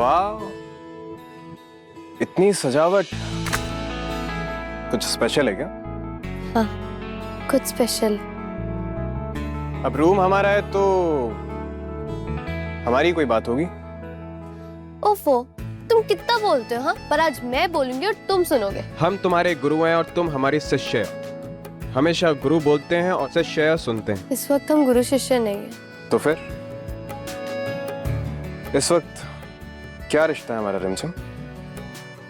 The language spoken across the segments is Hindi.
वाह, इतनी सजावट, कुछ स्पेशल है क्या? हाँ, कुछ स्पेशल। अब रूम हमारा है तो हमारी कोई बात होगी। ओफो, तुम कितना बोलते हो? हाँ, पर आज मैं बोलूंगी और तुम सुनोगे। हम तुम्हारे गुरु हैं और तुम हमारी शिष्य। हमेशा गुरु बोलते हैं और शिष्य सुनते हैं। इस वक्त हम गुरु शिष्य नहीं है। तो फिर इस वक्त क्या रिश्ता है हमारा रिमझिम?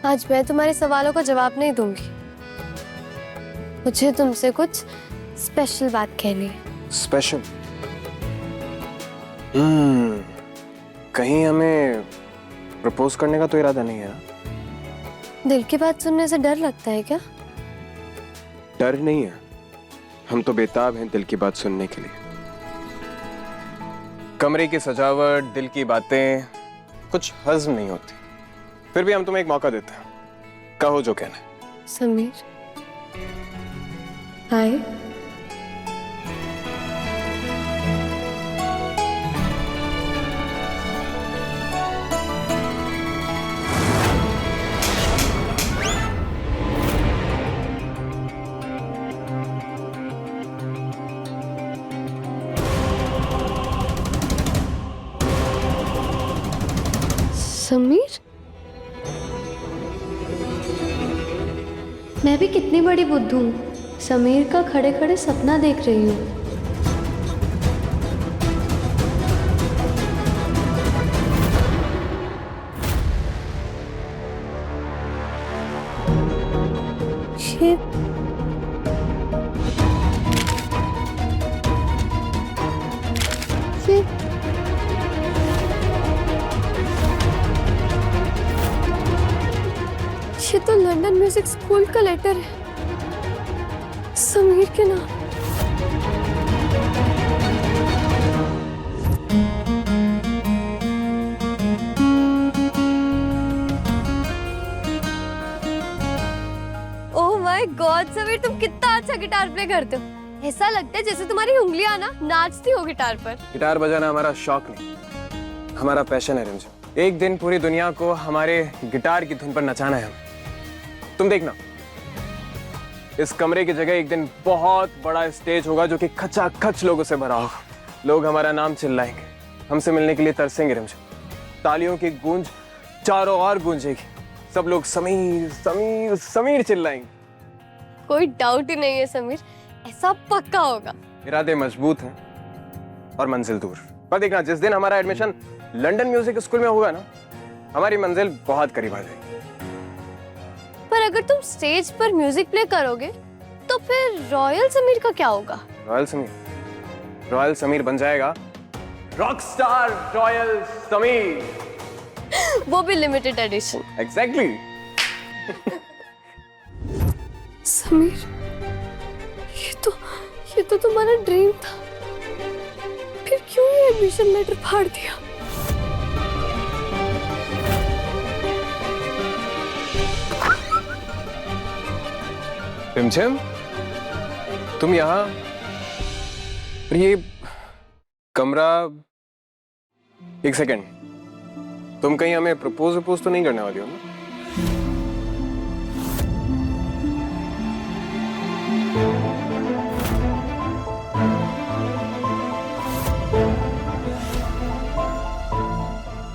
आज मैं तुम्हारे सवालों का जवाब नहीं दूंगी। मुझे तुमसे कुछ स्पेशल बात कहनी है। स्पेशल? कहीं हमें प्रपोज करने का तो इरादा नहीं है ना? दिल की बात सुनने से डर लगता है क्या? डर नहीं है, हम तो बेताब हैं दिल की बात सुनने के लिए। कमरे की सजावट, दिल की बातें कुछ हजम नहीं होती, फिर भी हम तुम्हें एक मौका देते हैं, कहो जो कहना है। समीर, हाय। समीर, मैं भी कितनी बड़ी बुद्धू हूँ, समीर का खड़े खड़े सपना देख रही हूँ। ये तो लंदन म्यूजिक स्कूल का लेटर है, समीर के नाम। ओह माय गॉड समीर, तुम कितना अच्छा गिटार प्ले करते हो। ऐसा लगता है जैसे तुम्हारी उंगलियां ना नाचती हो गिटार पर। गिटार बजाना हमारा शौक नहीं, हमारा पैशन है रिमझिम। एक दिन पूरी दुनिया को हमारे गिटार की धुन पर नचाना है। तुम देखना, इस कमरे की जगह एक दिन बहुत बड़ा स्टेज होगा जो कि खचाखच लोगों से भरा होगा। लोग हमारा नाम चिल्लाएंगे, हमसे मिलने के लिए तरसेंगे रिमझिम। तालियों की गूंज चारों ओर गूंजेगी, सब लोग समीर समीर समीर चिल्लाएंगे। कोई डाउट ही नहीं है समीर, ऐसा पक्का होगा। इरादे मजबूत हैं और मंजिल दूर। पर देखना, जिस दिन हमारा एडमिशन लंदन म्यूजिक स्कूल में होगा ना, हमारी मंजिल बहुत करीब आ जाएगी। पर अगर तुम स्टेज पर म्यूजिक प्ले करोगे तो फिर रॉयल समीर का क्या होगा? रॉयल समीर बन जाएगा रॉक स्टार रॉयल समीर। वो भी लिमिटेड एडिशन। एग्जैक्टली। समीर, ये तो तुम्हारा ड्रीम था, फिर क्यों ये एडमिशन लेटर फाड़ दिया? रिमझिम, तुम यहाँ, ये कमरा, एक सेकेंड, तुम कहीं हमें प्रपोज तो नहीं करने वाली हो ना?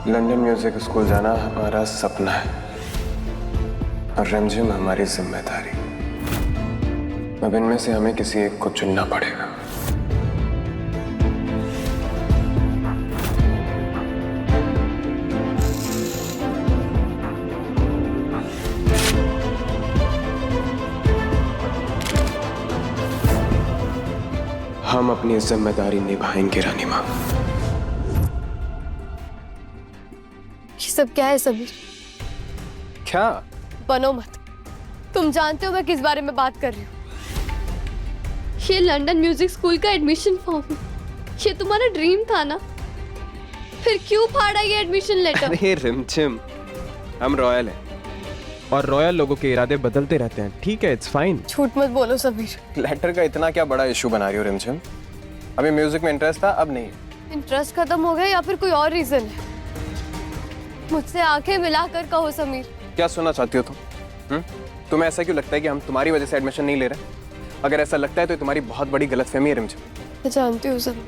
लंदन म्यूजिक स्कूल जाना हमारा सपना है और रिमझिम हमारी जिम्मेदारी। अब इनमें से हमें किसी एक को चुनना पड़ेगा। हम अपनी जिम्मेदारी निभाएंगे रानी माँ। ये सब क्या है समीर? क्या? बनो मत, तुम जानते हो मैं किस बारे में बात कर रही हूँ। ये लंदन म्यूजिक स्कूल का एडमिशन फॉर्म, ये तुम्हारा ड्रीम था ना, फिर क्यों फाड़ा ये एडमिशन लेटर? अरे रिमझिम, हम रॉयल हैं और रॉयल लोगों के इरादे बदलते रहते हैं, ठीक है, इट्स फाइन। झूठ मत बोलो समीर। लेटर का इतना क्या बड़ा इशू बना रही हो रिमझिम? हमें म्यूजिक में इंटरेस्ट था, अब नहीं। इंटरेस्ट खत्म हो गया या फिर कोई और रीजन है? मुझसे आंखें मिलाकर कहो समीर। क्या सुनना चाहती हो तुम? तुम्हें ऐसा क्यों लगता है कि हम तुम्हारी वजह से एडमिशन नहीं ले रहे? अगर ऐसा लगता है तो तुम्हारी बहुत बड़ी गलतफहमी है रिमझिम। मैं जानती हूँ समीर,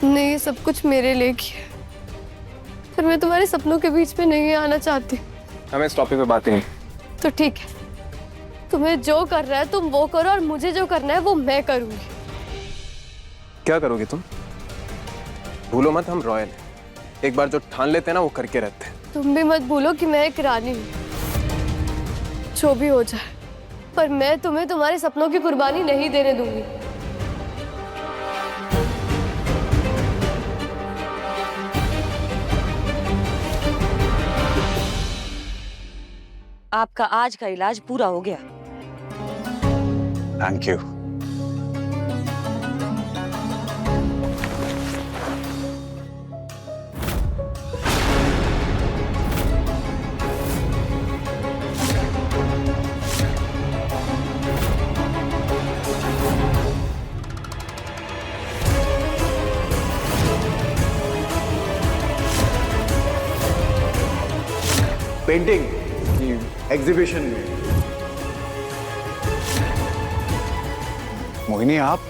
तुमने ये सब कुछ मेरे लिए किया, पर मैं तुम्हारे सपनों के बीच में नहीं आना चाहती। हमें इस टॉपिक पे बात नहीं। तो ठीक है, तुम्हें जो करना है तुम वो करो, और मुझे जो करना है वो मैं करूंगी। क्या करोगी तुम? भूलो मत, हम रॉयल हैं। एक बार जो ठान लेते हैं ना वो करके रहते हैं। तुम भी मत भूलो कि मैं एक रानी हूँ। जो भी हो जाए, पर मैं तुम्हें तुम्हारे सपनों की कुर्बानी नहीं देने दूंगी। आपका आज का इलाज पूरा हो गया। Thank you. पेंटिंग की एग्जीबिशन में मोहिनी आप?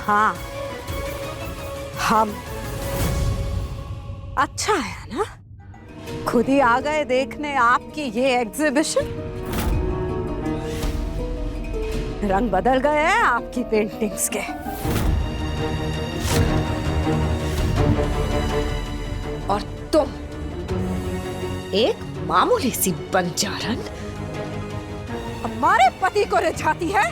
हाँ, हम। अच्छा है ना, खुद ही आ गए देखने आपकी ये एग्जीबिशन। रंग बदल गए हैं आपकी पेंटिंग्स के। और तुम एक मामूली सी बंजारन हमारे पति को रिझाती है।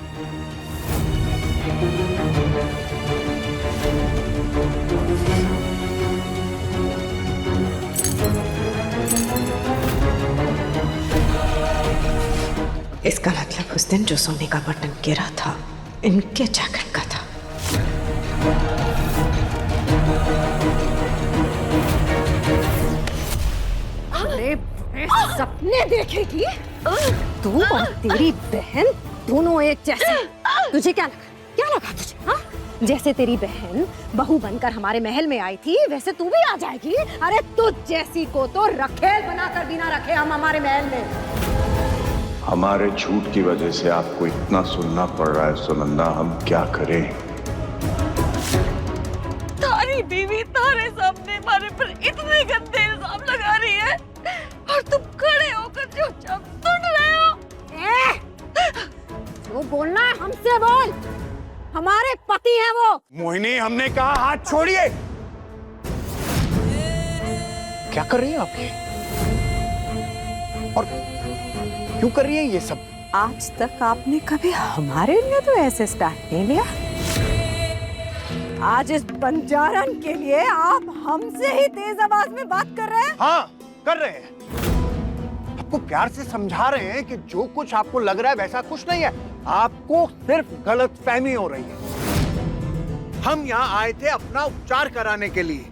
इसका मतलब उस दिन जो सोने का बटन गिरा था इनके जैकेट का था। सपने देखेगी तू और तेरी बहन दोनों एक जैसे। तुझे क्या लगा तुझे? हाँ, जैसे तेरी बहन बहू बनकर हमारे महल में आई थी वैसे तू भी आ जाएगी। अरे तुझ जैसी को तो रखेल बनाकर भी ना रखे हम हमारे महल में। हमारे झूठ की वजह से आपको इतना सुनना पड़ रहा है सुनंदा, हम क्या करें? तारी बीवी तारे सामने हमारे पर इतने गंदे इल्जाम लगा रही है और तुम खड़े होकर जो सुन रहे हो। जो बोलना है हमसे बोल, हमारे पति हैं वो। मोहिनी, हमने कहा हाथ छोड़िए। क्या कर रही हैं आप ये? और क्यों कर रही हैं ये सब? आज तक आपने कभी हमारे लिए तो ऐसे स्टैंड नहीं लिया। आज इस बंजारन के लिए आप हमसे ही तेज आवाज में बात कर रहे हैं। हाँ, कर रहे हैं। आपको प्यार से समझा रहे हैं कि जो कुछ आपको लग रहा है वैसा कुछ नहीं है। आपको सिर्फ गलतफहमी हो रही है। हम यहाँ आए थे अपना उपचार कराने के लिए।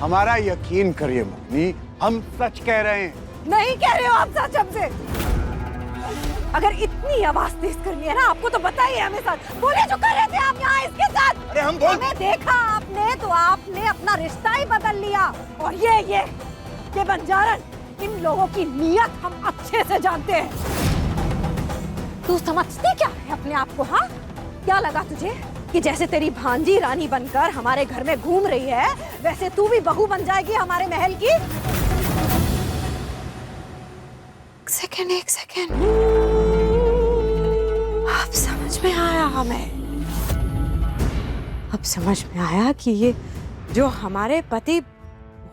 हमारा यकीन करिए मोहिनी, हम सच कह रहे हैं। नहीं कह रहे हो आप सच हमसे। अगर इतनी आवाज तेज करनी है ना आपको तो बताइए हमें साथ। बोले जो कर रहे थे आप यहाँ इसके साथ। अरे हम बोल। हमें देखा आपने तो आपने अपना रिश्ता ही बदल लिया। और ये बंजारन, इन लोगों की नीयत हम अच्छे से जानते हैं। तू समझती क्या है अपने आप को? हाँ, क्या लगा तुझे कि जैसे तेरी भांजी रानी बनकर हमारे घर में घूम रही है वैसे तू भी बहू बन जाएगी हमारे महल की? एक सेकेंड, अब समझ में आया हमें। अब समझ में आया कि ये जो हमारे पति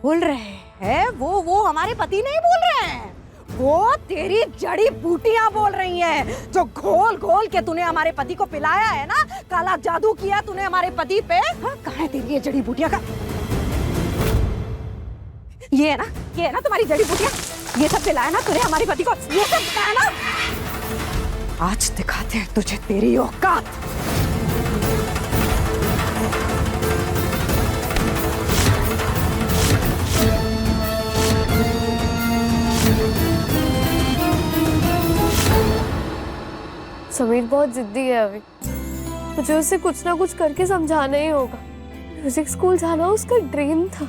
बोल रहे हैं वो हमारे पति नहीं बोल रहे हैं, वो तेरी जड़ी बूटियां बोल रही हैं जो घोल घोल के तूने हमारे पति को पिलाया है ना। काला जादू किया तूने हमारे पति पे। हाँ, कहाँ है तेरी ये जड़ी बूटियां का? ये है ना तुम्हारी जड़ी बूटियां। ये सब पिलाया ना तूने हमारे पति को, ये सब पिलाया ना। आज दिखाते हैं तुझे तेरी औकात। समीर बहुत जिद्दी है अभी, मुझे उसे कुछ ना कुछ करके समझाना ही होगा। म्यूजिक स्कूल जाना उसका ड्रीम था,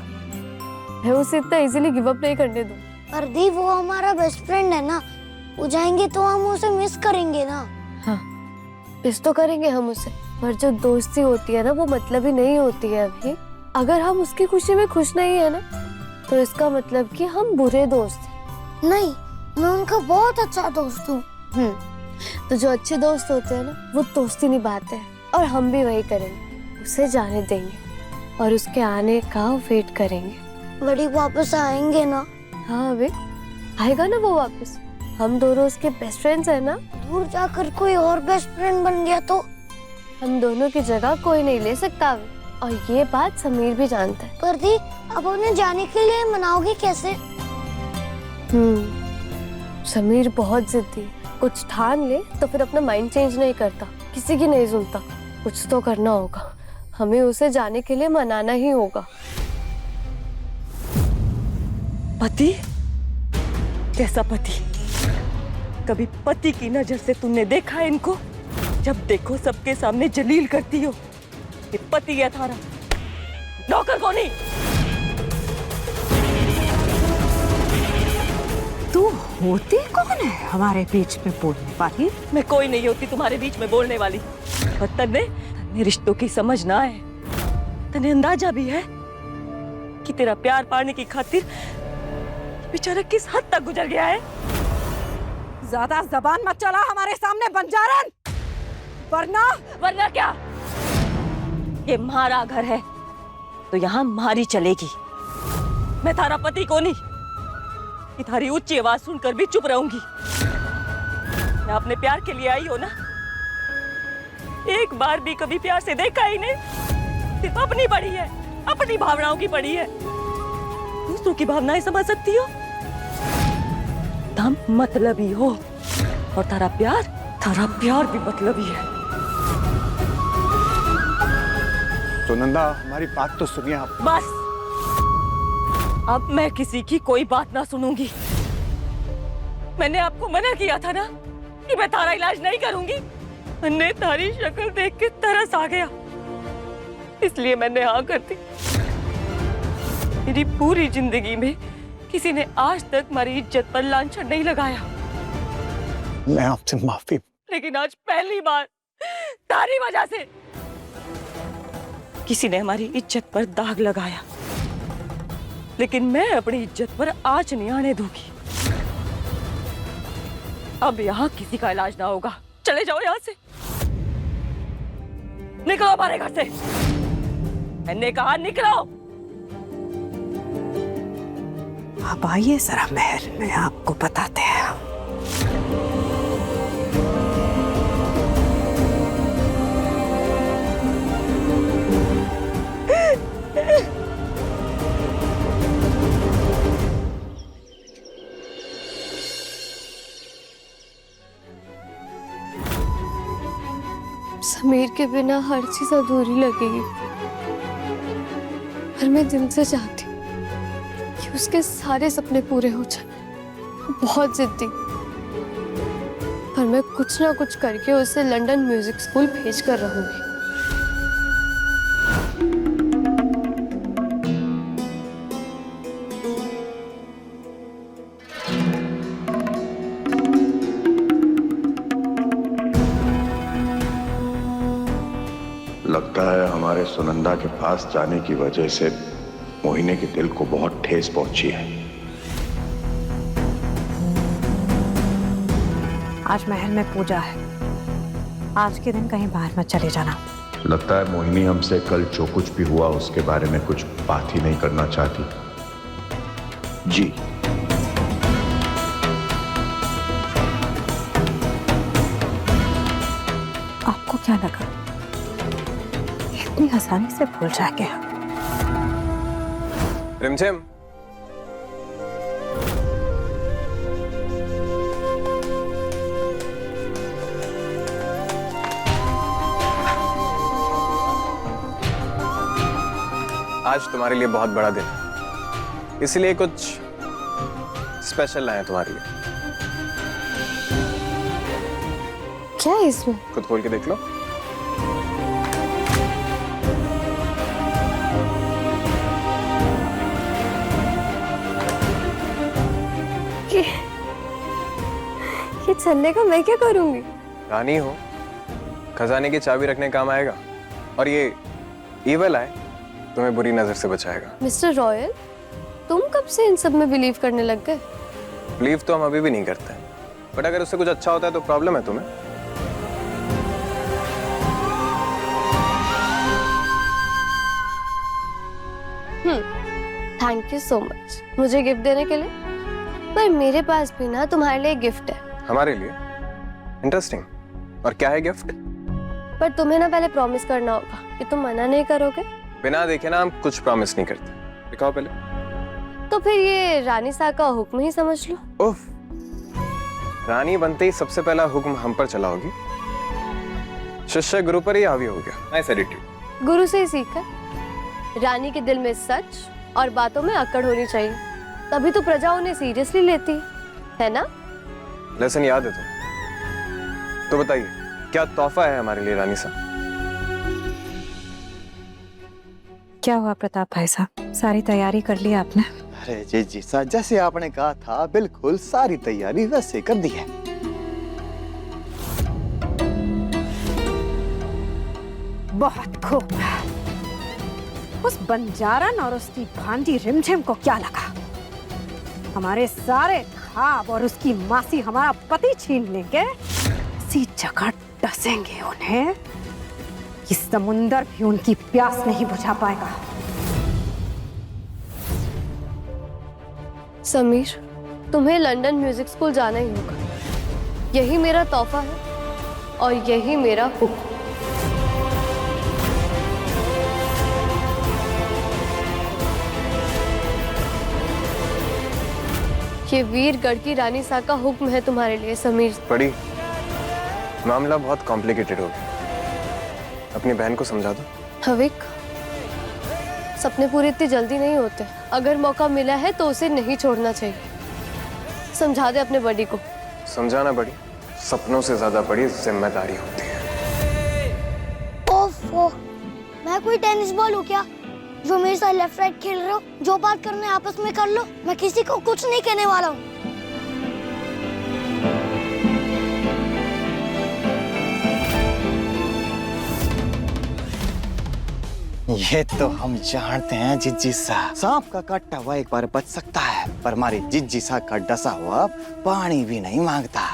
मैं उसे इतना इजीली गिव अप नहीं करने दूँ। पर दी वो हमारा बेस्ट फ्रेंड है ना, वो जाएंगे तो हम उसे मिस करेंगे ना। हाँ, मिस तो करेंगे हम उसे, पर जो दोस्ती होती है ना वो मतलब ही नहीं होती है अभी। अगर हम उसकी खुशी में खुश नहीं है ना तो इसका मतलब कि हम बुरे दोस्त हैं। नहीं, मैं उनका बहुत अच्छा दोस्त हूँ। तो जो अच्छे दोस्त होते हैं ना वो दोस्ती निभाते हैं, और हम भी वही करेंगे, उसे जाने देंगे और उसके आने का वेट करेंगे। बड़ी वापस आएंगे ना? हाँ अबे, आएगा ना वो वापस। हम दोनों उसके बेस्ट फ्रेंड्स हैं ना। दूर जाकर कोई और बेस्ट फ्रेंड बन गया तो? हम दोनों की जगह कोई नहीं ले सकता अबे, और ये बात समीर भी जानता है। पर दी, अब उन्हें जाने के लिए मनाओगे कैसे? समीर बहुत जिद्दी है, कुछ ठान ले तो फिर अपना माइंड चेंज नहीं करता, किसी की नहीं सुनता। कुछ तो करना होगा, हमें उसे जाने के लिए मनाना ही होगा। पति? कैसा पति? कभी पति की नजर से तुमने देखा है इनको? जब देखो सबके सामने जलील करती हो। ये पति है थारा, नौकर को नहीं। तू होती कौन है हमारे बीच में बोलने वाली? मैं कोई नहीं होती तुम्हारे बीच में बोलने वाली। और तन्ने रिश्तों की समझ ना है, तन्ने अंदाजा भी है कि तेरा प्यार पाने की खातिर बेचारा किस हद तक गुजर गया है। ज्यादा जबान मत चला हमारे सामने बंजारन, वरना क्या? ये हमारा घर है तो यहाँ हमारी चलेगी। मैं थारा पति को नहीं कि थारी ऊंची आवाज सुनकर भी चुप रहूंगी। मैं अपने प्यार के लिए आई हो ना, एक बार भी कभी प्यार से देखा ही नहीं। सिर्फ अपनी पड़ी है, अपनी भावनाओं की पड़ी है। दूसरों की भावनाएं समझ सकती हो? तुम मतलबी हो, और तारा प्यार भी मतलबी है। सुनंदा, हमारी बात तो सुनिए आप। बस, अब मैं किसी की कोई बात ना सुनूंगी। मैंने आपको मना किया था ना कि मैं तारा इलाज नहीं करूंगी। मैंने तारी शक्ल देख के तरस आ गया, इसलिए मैंने हाँ कर दी। मेरी पूरी जिंदगी में किसी ने आज तक हमारी इज्जत पर लांछन नहीं लगाया, मैं आपसे माफी। लेकिन आज पहली बार तारी वजह से किसी ने हमारी इज्जत पर दाग लगाया। लेकिन मैं अपनी इज्जत पर आंच नहीं आने दूंगी। अब यहाँ किसी का इलाज ना होगा। चले जाओ यहाँ से, निकलो हमारे घर से। मैंने कहा निकलो। अब आइए जरा महल में, आपको बताते हैं। समीर के बिना हर चीज अधूरी लगेगी, पर मैं दिल से चाहती हूँ कि उसके सारे सपने पूरे हो जाए। बहुत जिद्दी, पर मैं कुछ ना कुछ करके उसे लंदन म्यूजिक स्कूल भेज कर रहूंगी। लगता है हमारे सुनंदा के पास जाने की वजह से मोहिनी के दिल को बहुत ठेस पहुंची है। आज महल में पूजा है, आज के दिन कहीं बाहर मत चले जाना। लगता है मोहिनी हमसे कल जो कुछ भी हुआ उसके बारे में कुछ बात ही नहीं करना चाहती। जी, आपको क्या लगा इतनी आसानी से भूल जाएंगे? रिमझिम, आज तुम्हारे लिए बहुत बड़ा दिन है, इसलिए कुछ स्पेशल लाए हैं तुम्हारे लिए। क्या है इसमें? खुद खोल के देख लो। ये छल्ले का मैं क्या करूंगी? रानी हो, खजाने की चाबी रखने काम आएगा, और ये ईवल आए तुम्हें बुरी नजर से बचाएगा। मिस्टर रॉयल, तुम कब से इन सब में बिलीव करने लग गए? बिलीव तो हम अभी भी नहीं करते, बट अगर उससे कुछ अच्छा होता है तो प्रॉब्लम है तुम्हें? थैंक यू सो मच मुझे गिफ्ट देने के लिए, पर मेरे पास भी ना तुम्हारे लिए गिफ्ट है। हमारे लिए? इंटरेस्टिंग। और क्या है गिफ्ट? पर तुम्हें ना पहले प्रॉमिस करना होगा कि तुम मना नहीं करोगे। बिना देखे ना हम कुछ प्रॉमिस नहीं करते। दिखाओ पहले। तो फिर ये रानी सा का हुक्म ही समझ लो। उफ, रानी बनते ही सबसे पहला हुक्म हम पर चला होगी, शिष्य गुरु पर ही हावी हो गया। Nice attitude. गुरु से ही सीखा। रानी के दिल में सच और बातों में अकड़ होनी चाहिए, तभी तो प्रजा उन्हें सीरियसली लेती है ना? लेसन याद है तो बताइए क्या तोहफा है हमारे लिए रानी साहब? क्या हुआ प्रताप भाई साहब, सारी तैयारी कर ली आपने? अरे जी सा, जैसे आपने कहा था बिल्कुल सारी तैयारी वैसे कर दी है। बहुत खूब। उस बंजारन और उसकी भांजी रिमझिम को क्या लगा हमारे सारे ख्वाब और उसकी मासी हमारा पति छीन लेंगे? इसी जगह डसेंगे उन्हें कि समुंदर भी उनकी प्यास नहीं बुझा पाएगा। समीर, तुम्हें लंदन म्यूजिक स्कूल जाना ही होगा। यही मेरा तोहफा है और यही मेरा हुक्म। ये वीरगढ़ की रानी सा का हुक्म है तुम्हारे लिए समीर। बड़ी मामला बहुत कॉम्प्लिकेटेड हो गया, अपनी बहन को समझा दो। हविक, सपने पूरे इतनी जल्दी नहीं होते। अगर मौका मिला है तो उसे नहीं छोड़ना चाहिए। समझा दे अपने बड़ी को। समझाना बड़ी सपनों से ज्यादा बड़ी जिम्मेदारी होती है। ओफो, मैं कोई टेनिस बॉल हूँ क्या जो मेरे साथ लेफ्ट राइट खेल रहे हो? जो बात करना है आपस में कर लो, मैं किसी को कुछ नहीं कहने वाला हूँ। ये तो हम जानते हैं जिज्जी सा, सांप का काटा हुआ एक बार बच सकता है, पर हमारी जिज्जी सा का डसा हुआ पानी भी नहीं मांगता।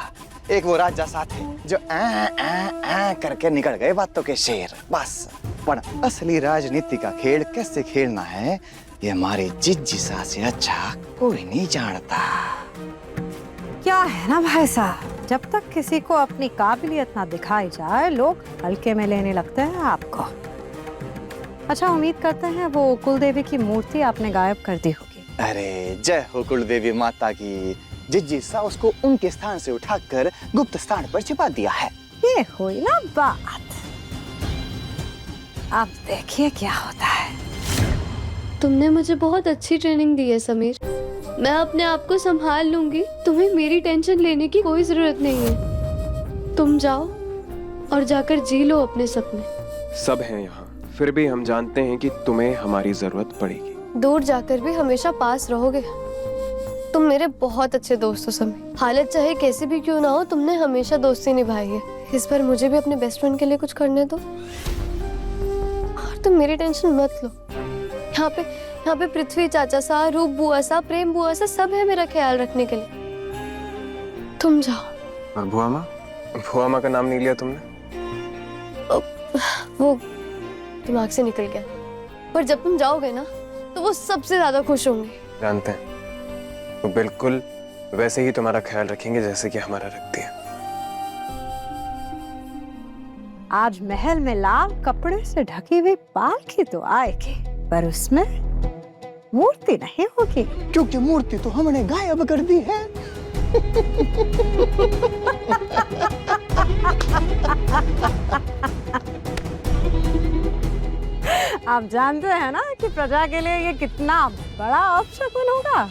एक वो राजा सा थे जो आ करके निकल गए बातों के शेर, बस। पर असली राजनीति का खेल कैसे खेलना है ये हमारे जिज्जी सा से अच्छा कोई नहीं जानता। क्या है ना भाई साहब, जब तक किसी को अपनी काबिलियत ना दिखाई जाए लोग हल्के में लेने लगते हैं आपको। अच्छा, उम्मीद करते हैं वो कुल देवी की मूर्ति आपने गायब कर दी होगी। अरे जय हो कुल देवी माता की। जिज्जी सा उसको उनके स्थान से उठाकर गुप्त स्थान पर छिपा दिया है। ये हुई ना बात। अब देखिए क्या होता है। तुमने मुझे बहुत अच्छी ट्रेनिंग दी है समीर। मैं अपने आप को संभाल लूंगी, तुम्हें मेरी टेंशन लेने की कोई जरूरत नहीं है। तुम जाओ और जाकर जी लो अपने सपने। सब हैं यहाँ, फिर भी हम जानते हैं कि तुम्हें हमारी जरूरत पड़ेगी। दूर जाकर भी हमेशा पास रहोगे। तुम मेरे बहुत अच्छे दोस्त हो समीर। हालत चाहे कैसी भी क्यों ना हो, तुमने हमेशा दोस्ती निभाई है। इस बार मुझे भी अपने बेस्ट फ्रेंड के लिए कुछ करने दो और तुम मेरी टेंशन मत लो। यहाँ पे पृथ्वी चाचा सा, रूप बुआ सा, प्रेम बुआ सा सब है मेरा ख्याल रखने के लिए। तुम जाओ। और भुआ माँ? भुआ माँ का नाम नहीं लिया तुमने? वो दिमाग से निकल गया, पर जब तुम जाओगे ना तो वो सबसे ज्यादा खुश होंगे। जानते हैं, वो बिल्कुल वैसे ही तुम्हारा ख्याल रखेंगे जैसे कि हमारा रखती है। आज महल में लाल कपड़े से ढकी हुई पालकी तो आएगी, पर उसमें मूर्ति नहीं होगी, क्योंकि मूर्ति तो हमने गायब कर दी है। आप जानते हैं ना कि प्रजा के लिए ये कितना बड़ा अपशगुन होगा।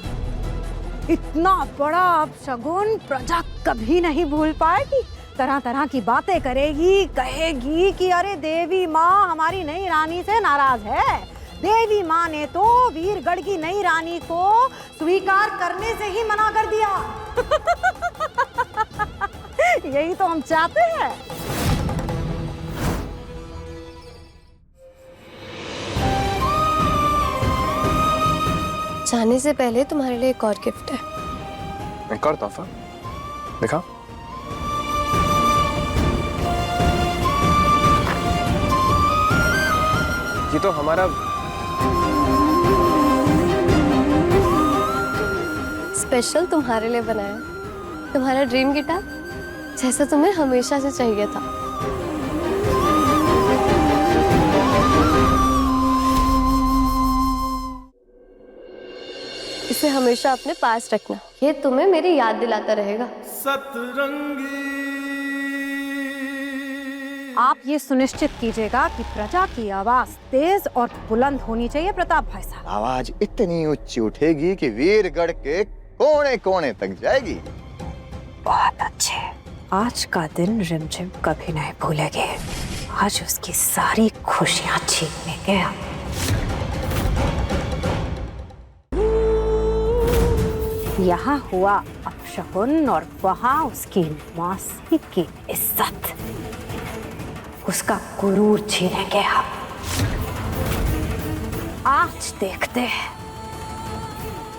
इतना बड़ा अपशगुन प्रजा कभी नहीं भूल पाएगी। तरह तरह की बातें करेगी, कहेगी कि अरे देवी माँ हमारी नई रानी से नाराज है। देवी माँ ने तो वीरगढ़ की नई रानी को स्वीकार करने से ही मना कर दिया। यही तो हम चाहते हैं। जाने से पहले तुम्हारे लिए एक और गिफ्ट है। एक और तोहफा दिखा। ये तो हमारा स्पेशल तुम्हारे लिए बनाया, तुम्हारा ड्रीम गिटार, जैसा तुम्हें हमेशा से चाहिए था। इसे हमेशा अपने पास रखना, ये तुम्हें मेरी याद दिलाता रहेगा। आप ये सुनिश्चित कीजिएगा कि प्रजा की आवाज तेज और बुलंद होनी चाहिए प्रताप भाई साहब। आवाज इतनी ऊंची उठेगी कि वीरगढ़ के कोने कोने तक जाएगी। बहुत अच्छे। आज का दिन रिमझिम कभी नहीं भूलेंगे। आज उसकी सारी खुशियां छीनने गया। यहाँ हुआ अपशकुन और वहाँ उसकी मौसी की इज्जत, उसका गुरूर छीनेंगे हम। आज देखते हैं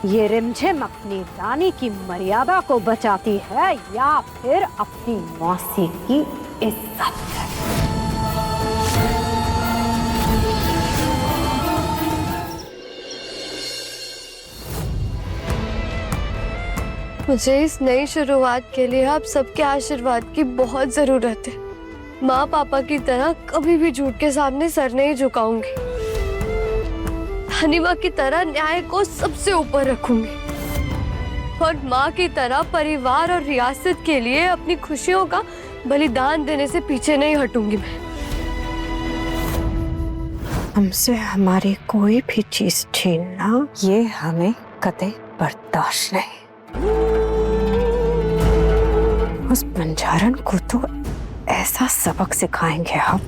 ये रिमझिम अपनी रानी की मर्यादा को बचाती है या फिर अपनी मौसी की इज्जत। मुझे इस नई शुरुआत के लिए आप सबके आशीर्वाद की बहुत जरूरत है। माँ पापा की तरह कभी भी झूठ के सामने सर नहीं झुकाऊंगी। हनीमा की तरह न्याय को सबसे ऊपर रखूंगी और माँ की तरह परिवार और रियासत के लिए अपनी खुशियों का बलिदान देने से पीछे नहीं हटूंगी मैं। हमसे हमारी कोई भी चीज छीनना ये हमें कतई बर्दाश्त नहीं। उस बंजारन को तो ऐसा सबक सिखाएंगे हम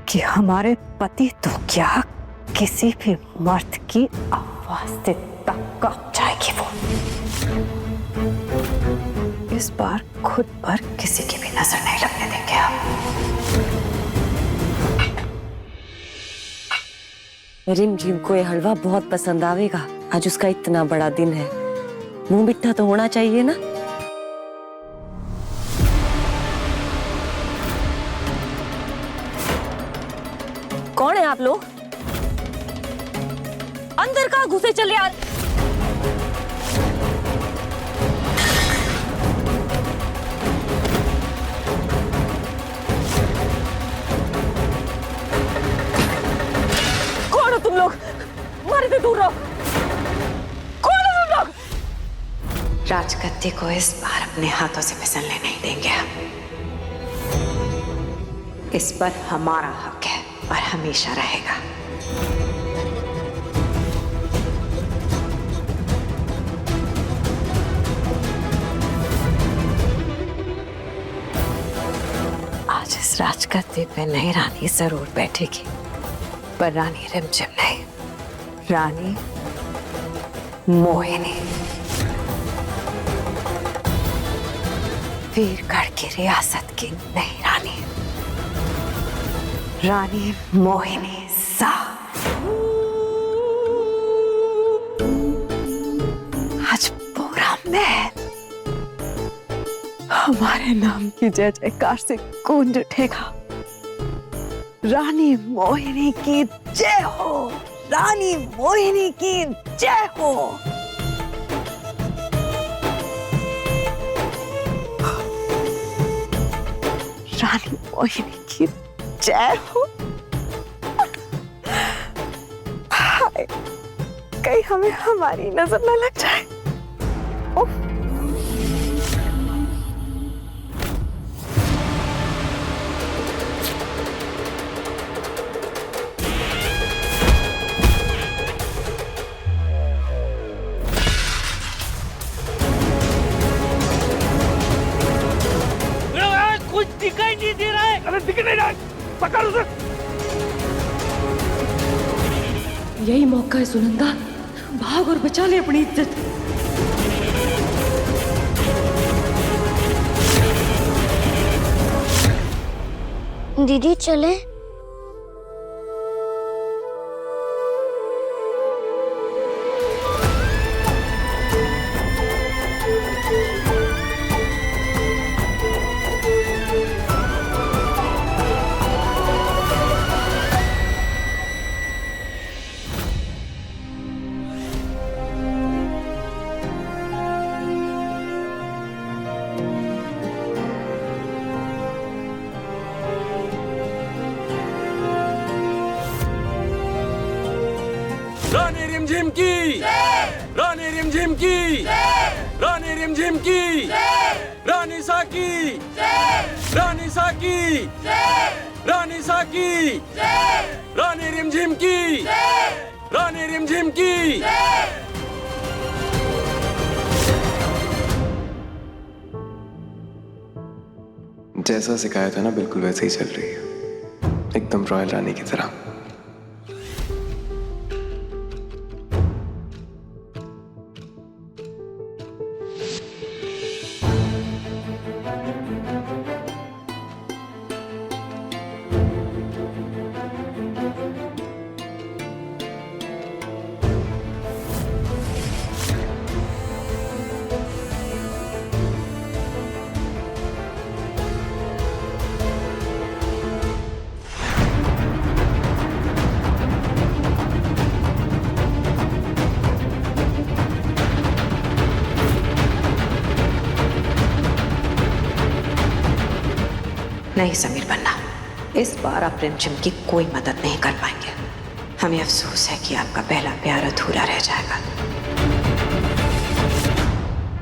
कि हमारे पति तो क्या किसी भी मर्द की आवाज से तक कांप जाएगी वो। इस बार खुद पर किसी की भी नजर नहीं लगने देंगे हम। रिमझिम को ये हलवा बहुत पसंद आवेगा। आज उसका इतना बड़ा दिन है, मुंह मिठा तो होना चाहिए ना। कौन है आप लोग? अंदर कहाँ घुसे चले आ? कौन हो तुम लोग? मारे से दूर रहो। कौन हो तुम लोग? राजगद्दी को इस बार अपने हाथों से फिसलने नहीं देंगे हम। इस पर हमारा हक है और हमेशा रहेगा। आज इस राजगद्दी पे नई रानी जरूर बैठेगी, पर रानी रिमझिम नहीं, रानी मोहिनी। वीरगढ़ की रियासत की नई रानी, रानी मोहिनी शाह। आज पूरा महल हमारे नाम की जय जयकार से गूंज उठेगा। रानी मोहिनी की जय हो, रानी मोहिनी की जय हो। रानी मोहिनी की जय हो। हाय, कहीं हमें हमारी नजर न लग जाए। उफ। कुछ दिखाई नहीं दे रहा है। अरे दिख नहीं रहा है, पकड़ उसे। यही मौका है सुनंदा, भाग और बचा ले अपनी इज्जत। दीदी चले। रानी रिमझिम की रानी रिमझिम की रानी रिमझिम की रानी साकी रानी साकी रानी साकी रानी रिमझिम की रानी रिमझिम की। जैसा सिखाया था ना बिल्कुल वैसे ही चल रही है, एकदम रॉयल रानी की तरह। नहीं समीर बन्ना, इस बार आप रिमझिम की कोई मदद नहीं कर पाएंगे। हमें अफसोस है कि आपका पहला प्यार अधूरा रह जाएगा।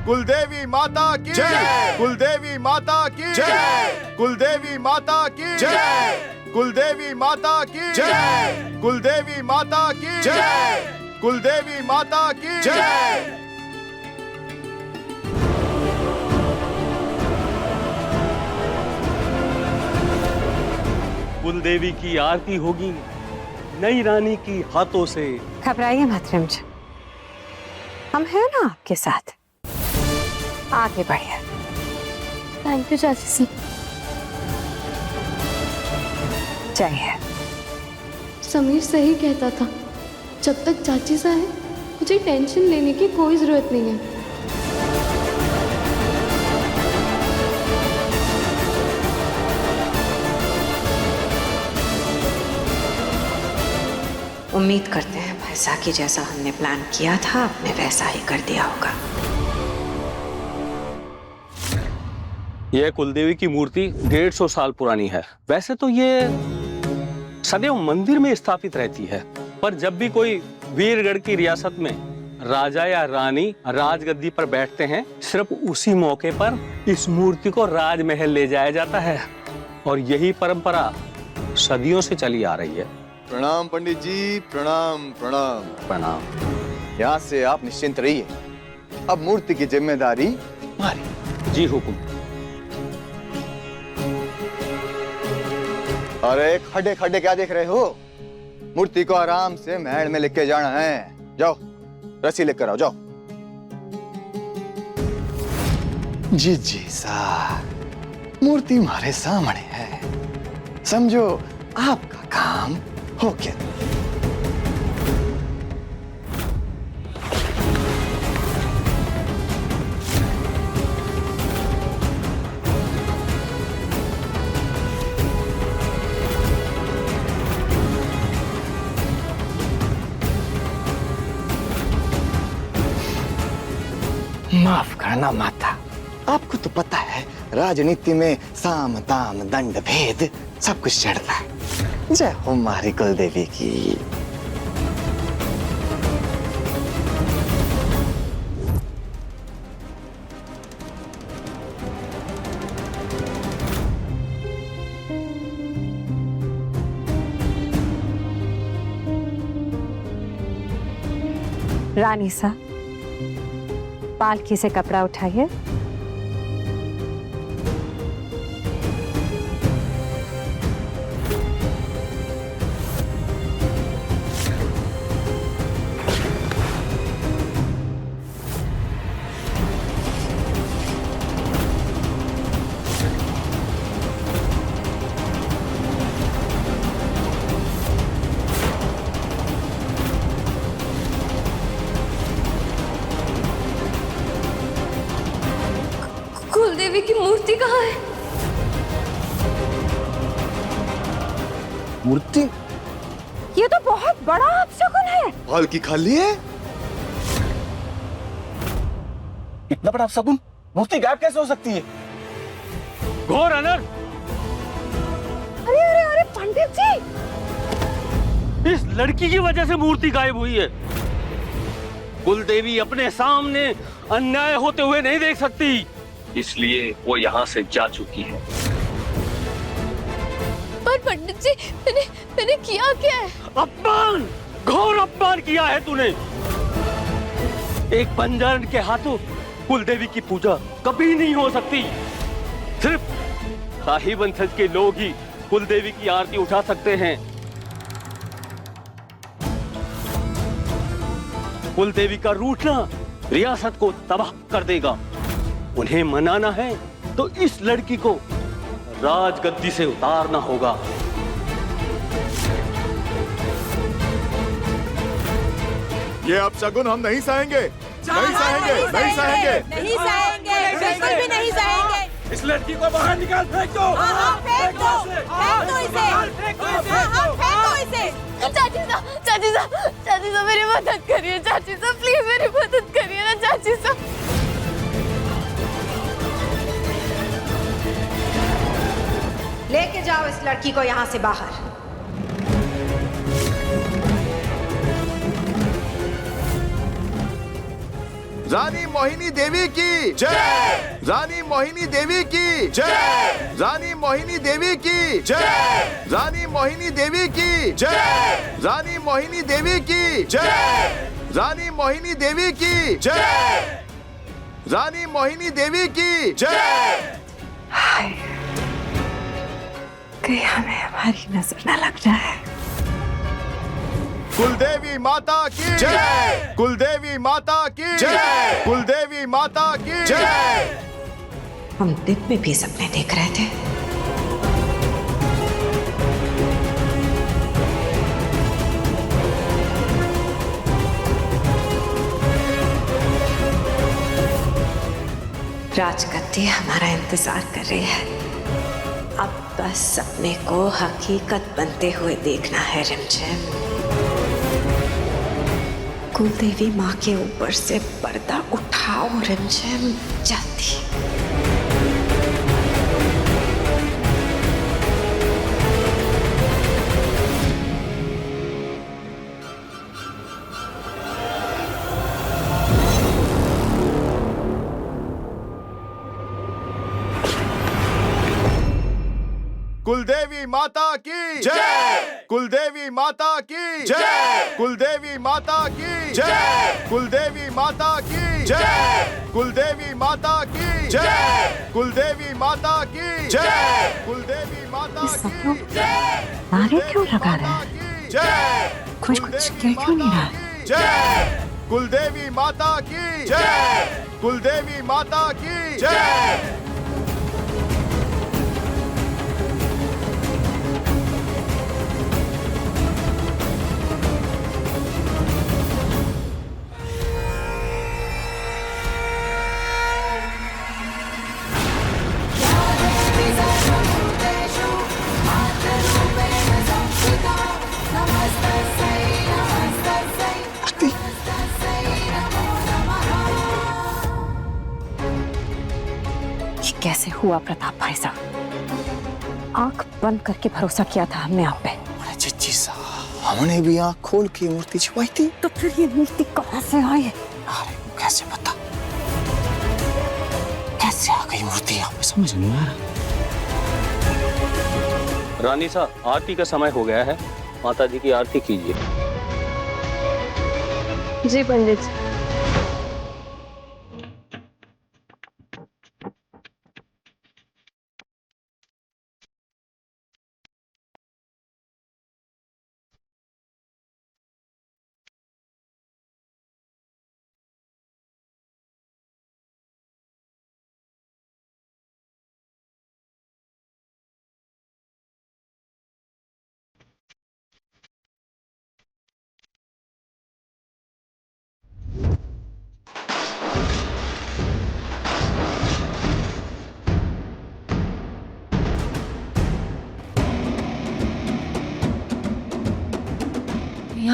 कुलदेवी माता की जय, कुलदेवी माता की जय, कुलदेवी माता की जय, कुलदेवी माता की जय, कुलदेवी माता की जय, कुलदेवी माता की जय। कुलदेवी की आरती होगी नई रानी की हाथों से। घबराइए मत रिमझिम, हम हैं ना आपके साथ, आगे बढ़िए। थैंक यू चाची सी। चाहिए। समीर सही कहता था, जब तक चाची सा है मुझे टेंशन लेने की कोई जरूरत नहीं है। उम्मीद करते हैं बैसाखी जैसा हमने प्लान किया था आपने वैसा ही कर दिया होगा। यह कुलदेवी की मूर्ति 150 साल पुरानी है। वैसे तो ये सदैव मंदिर में स्थापित रहती है, पर जब भी कोई वीरगढ़ की रियासत में राजा या रानी राजगद्दी पर बैठते हैं, सिर्फ उसी मौके पर इस मूर्ति को राजमहल ले जाया जाता है और यही परंपरा सदियों से चली आ रही है। प्रणाम पंडित जी, प्रणाम प्रणाम प्रणाम। यहाँ से आप निश्चिंत रहिए, अब मूर्ति की जिम्मेदारी हमारी। जी हुकुम। अरे खड्डे खड्डे क्या देख रहे हो? मूर्ति को आराम से महल में लेके जाना है। जाओ रस्सी लेकर आओ, जाओ। जी जी सा, मूर्ति हमारे सामने है, समझो आपका काम हो गया। माफ करना माता, आपको तो पता है राजनीति में साम दाम दंड भेद सब कुछ चढ़ता है। जय हो हमारी कुलदेवी की। रानी साहब, पालकी से कपड़ा उठाइए। मूर्ति ये तो बहुत बड़ा अपशकुन है। पालकी खाली है। इतना बड़ा अपशकुन, मूर्ति गायब कैसे हो सकती है? घोर अनर्थ! अरे अरे अरे पंडित जी, इस लड़की की वजह से मूर्ति गायब हुई है। कुलदेवी अपने सामने अन्याय होते हुए नहीं देख सकती, इसलिए वो यहाँ से जा चुकी है। पर पंडित जी, मैंने किया क्या है? अपमान, घोर अपमान किया है तूने। एक बंजारन के हाथों कुलदेवी की पूजा कभी नहीं हो सकती। सिर्फ शाही वंशज के लोग ही कुलदेवी की आरती उठा सकते हैं। कुलदेवी का रूठना रियासत को तबाह कर देगा। उन्हें मनाना है तो इस लड़की को राजगद्दी से उतारना होगा। ये अपशगुन हम नहीं सहेंगे, नहीं सहेंगे, नहीं सहेंगे, नहीं सहेंगे, बिल्कुल भी नहीं सहेंगे। इस लड़की को बाहर निकाल, फेंक दो। हाँ, फेंक दो, फेंक दो इसे, फेंक दो इसे। चाची साहब मेरी मदद करिए। चाची साहब प्लीज मेरी मदद करिए ना चाची साहब। लेके जाओ इस लड़की को यहाँ से बाहर। रानी मोहिनी देवी की जय, रानी मोहिनी देवी की जय, रानी मोहिनी देवी की जय, रानी मोहिनी देवी की जय, रानी मोहिनी देवी की जय, रानी मोहिनी देवी की जय, रानी मोहिनी देवी की जय। हाय, कहीं हमें हमारी नजर न लग जाए। कुलदेवी माता की जय, कुलदेवी माता की जय, कुलदेवी माता की जय। हम दिन में भी सपने देख रहे थे। राजगद्दी हमारा इंतजार कर रही है। अब बस सपने को हकीकत बनते हुए देखना है रिमझिम। कुलदेवी माँ के ऊपर से पर्दा उठाओ रिमझिम, जल्दी। कुलदेवी माता की जय, कुलदेवी माता की जय, कुलदेवी माता की जय, कुलदेवी माता की जय, कुलदेवी माता की जय, कुलदेवी माता की जय, कुलदेवी माता की जय। नारे क्यों लगा रहा है? जय, कुछ कह क्यों नहीं रहा? जय, कुलदेवी माता की जय, कुलदेवी माता की जय। कैसे हुआ प्रताप भाई साहब? आंख बंद करके भरोसा किया था हमने आप पे। अरे चिच्ची साहब, हमने भी आंख खोल के मूर्ति छुपाई थी। तो फिर ये मूर्ति कहाँ से आई? अरे कैसे पता, कैसे आ गई मूर्ति यहाँ पे, समझ नहीं आ रहा। रानी साहब, आरती का समय हो गया है, माता जी की आरती कीजिए। जी पंडित जी।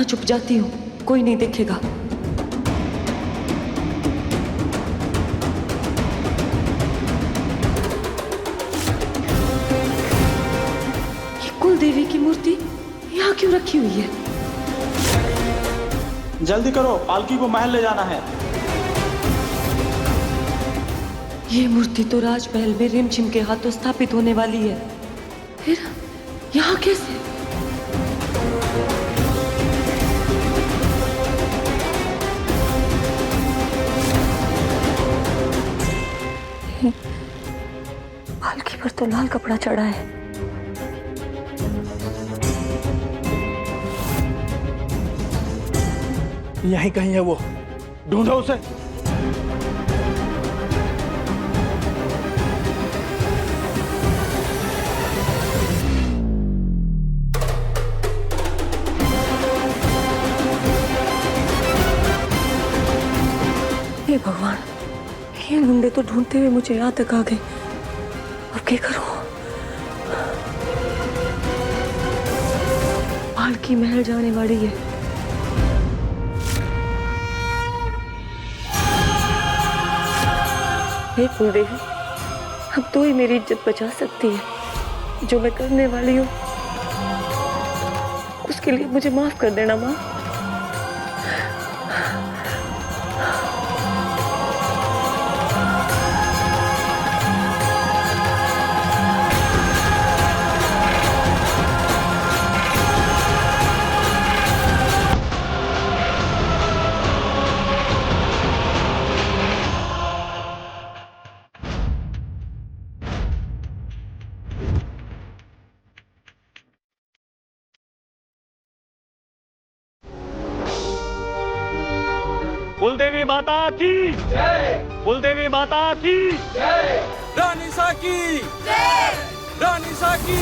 यहाँ छुप जाती हूँ, कोई नहीं देखेगा। ये कुल देवी की मूर्ति यहाँ क्यों रखी हुई है? जल्दी करो, पालकी को महल ले जाना है। ये मूर्ति तो राजमहल में रिमझिम के हाथों स्थापित होने वाली है, फिर यहाँ कैसे? पालकी पर तो लाल कपड़ा चढ़ा है। यहीं कहीं है वो, ढूंढो उसे। हे भगवान, ये मुंडे तो ढूंढते हुए मुझे यहाँ तक आ गए। अब क्या करूं? पालकी महल जाने वाली है। हे कुलदेवी, अब तो ही मेरी इज्जत बचा सकती है। जो मैं करने वाली हूँ उसके लिए मुझे माफ कर देना माँ। कुलदेवी माता की जय, कुलदेवी माता की जय, रानी साकी जय, रानी साकी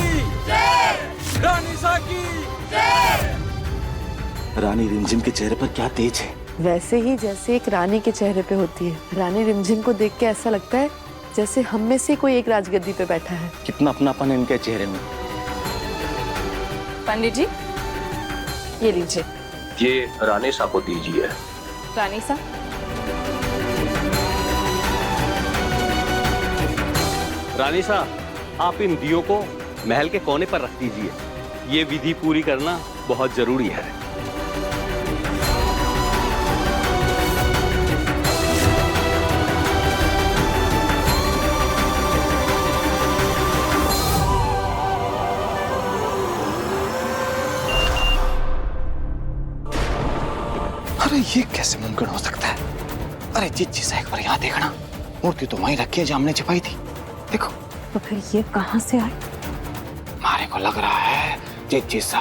जय, रानी साकी जय। रानी रिमझिम के चेहरे पर क्या तेज है? वैसे ही जैसे एक रानी के चेहरे पे होती है। रानी रिमझिम को देख के ऐसा लगता है जैसे हम में से कोई एक राजगद्दी पे बैठा है। कितना अपनापन है इनके चेहरे में। पंडित जी, ये लीजिए। ये रानी सा को दीजिए। रानी सा, रानी सा, आप इन दियों को महल के कोने पर रख दीजिए। ये विधि पूरी करना बहुत जरूरी है। अरे ये कैसे मुमकिन हो सकता है? अरे जिज्जी सा, एक बार यहाँ देखना, मूर्ति तो वहीं रखी है जहाँ हमने छिपाई थी। देखो। तो फिर ये कहाँ से आई? हमारे को लग रहा है जिज्जी सा,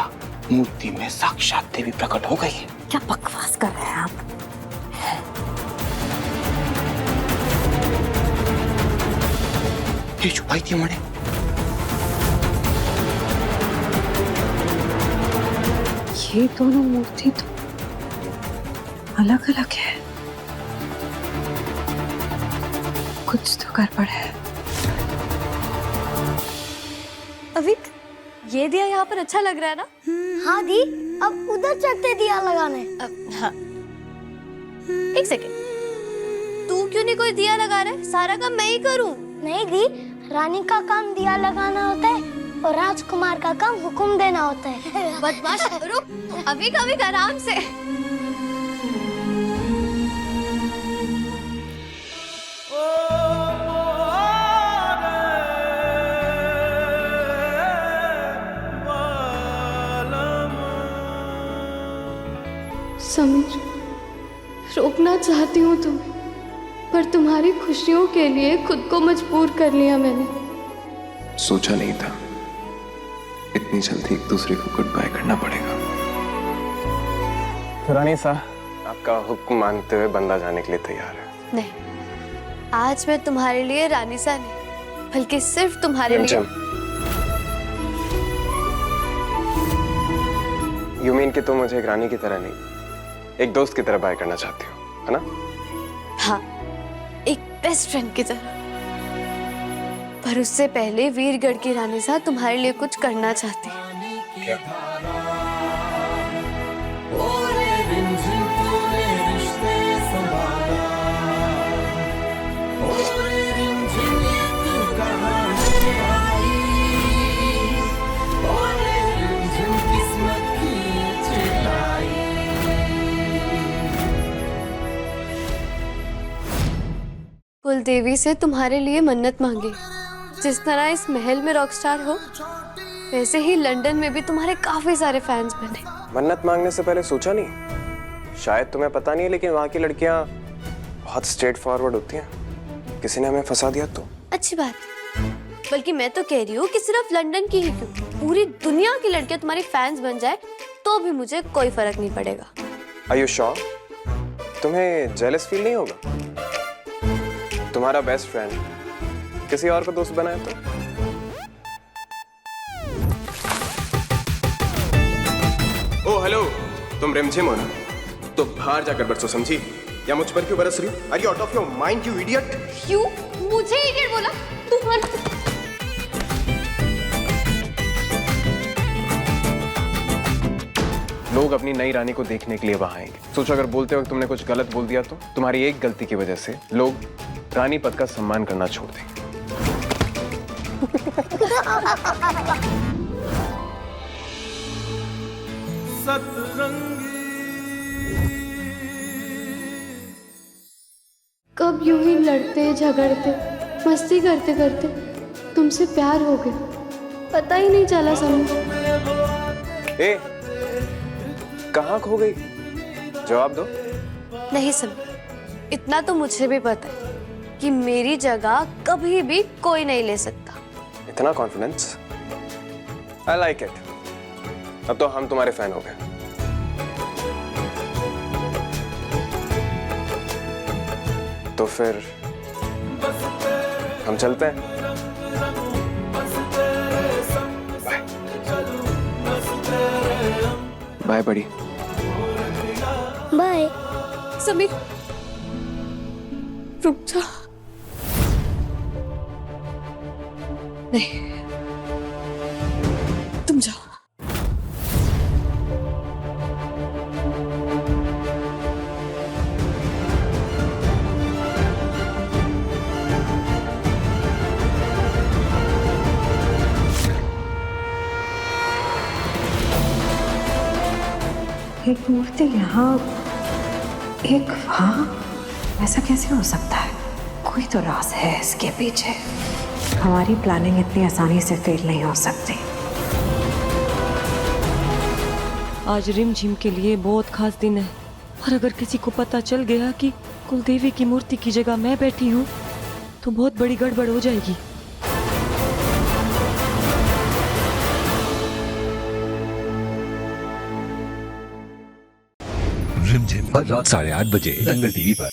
मूर्ति में साक्षात देवी प्रकट हो गई है। क्या बकवास कर रहे हैं आप? ये छुपाई थी हमने। ये दोनों मूर्ति तो अलग अलग है। कुछ तो गड़बड़ है। अभी ये दिया यहाँ पर अच्छा लग रहा है ना? हाँ दी, अब उधर चलते दिया लगाने। हाँ, एक सेकेंड, तू क्यों नहीं कोई दिया लगा रहा है? सारा काम मैं ही करूँ। नहीं दी, रानी का काम दिया लगाना होता है और राजकुमार का काम हुक्म देना होता है। बदमाश, रुक, अभी कभी आराम से। समीर, रोकना चाहती हूँ तुम्हें, पर तुम्हारी खुशियों के लिए खुद को मजबूर कर लिया मैंने। सोचा नहीं था इतनी जल्दी एक दूसरे को गुड बाय करना पड़ेगा। तो रानी साहब, आपका हुक्म मानते हुए बंदा जाने के लिए तैयार है। नहीं, आज मैं तुम्हारे लिए रानी सा नहीं, बल्कि सिर्फ तुम्हारे लिए। यू मीन कि तुम मुझे एक रानी की तरह नहीं, एक दोस्त की तरह बाय करना चाहती हो, है ना? हाँ, एक बेस्ट फ्रेंड की तरह। पर उससे पहले वीरगढ़ की रानी साहब तुम्हारे लिए कुछ करना चाहती है। क्या? कुलदेवी से तुम्हारे लिए मन्नत मांगी। जिस तरह इस महल में रॉकस्टार हो, वैसे ही लंदन में भी तुम्हारे काफी सारे फैंस बने। मन्नत मांगने से पहले सोचा नहीं? शायद तुम्हें पता नहीं है, लेकिन वहाँ की लड़कियाँ बहुत स्ट्रेट फॉरवर्ड होती हैं। किसी ने हमें फंसा दिया तो? अच्छी बात, बल्कि मैं तो कह रही हूँ कि सिर्फ लंदन की ही क्यों, पूरी दुनिया की लड़कियाँ तुम्हारी फैंस बन जाए तो भी मुझे कोई फर्क नहीं पड़ेगा। Are you sure? तुम्हें जेलस फील नहीं होगा? तुम्हारा बेस्ट फ्रेंड किसी और को दोस्त बनाए तो? ओ हेलो, तुम रिमझिम हो ना? तो बाहर जाकर बरसो, समझी? या मुझ पर क्यों बरस रही हो? Are you out of your mind, you idiot? क्यों? मुझे इडियट बोला? तुम्हारा लोग अपनी नई रानी को देखने के लिए वहां आएंगे। सोचो अगर बोलते वक्त तुमने कुछ गलत बोल दिया तो? तुम्हारी एक गलती की वजह से लोग रानी पद का सम्मान करना छोड़ देंगे। कब यूं ही लड़ते झगड़ते मस्ती करते करते तुमसे प्यार हो गया, पता ही नहीं चला समय। ए, कहाँ खो गई? जवाब दो। नहीं समी, इतना तो मुझे भी पता है कि मेरी जगह कभी भी कोई नहीं ले सकता। इतना कॉन्फिडेंस? I like it। अब तो हम तुम्हारे फैन हो गए। तो फिर हम चलते हैं। बाय बाय बड़ी। बाय समीर, रुक जा। नहीं, तुम जाओ। एक मूर्ति यहाँ, एक वहाँ, ऐसा कैसे हो सकता है? कोई तो राज है इसके पीछे। हमारी प्लानिंग इतनी आसानी से फेल नहीं हो सकती। आज रिमझिम के लिए बहुत खास दिन है, और अगर किसी को पता चल गया कि कुलदेवी की मूर्ति की जगह मैं बैठी हूँ तो बहुत बड़ी गड़बड़ हो जाएगी। रिमझिम हर रात 8:30 बजे दंगल टीवी पर।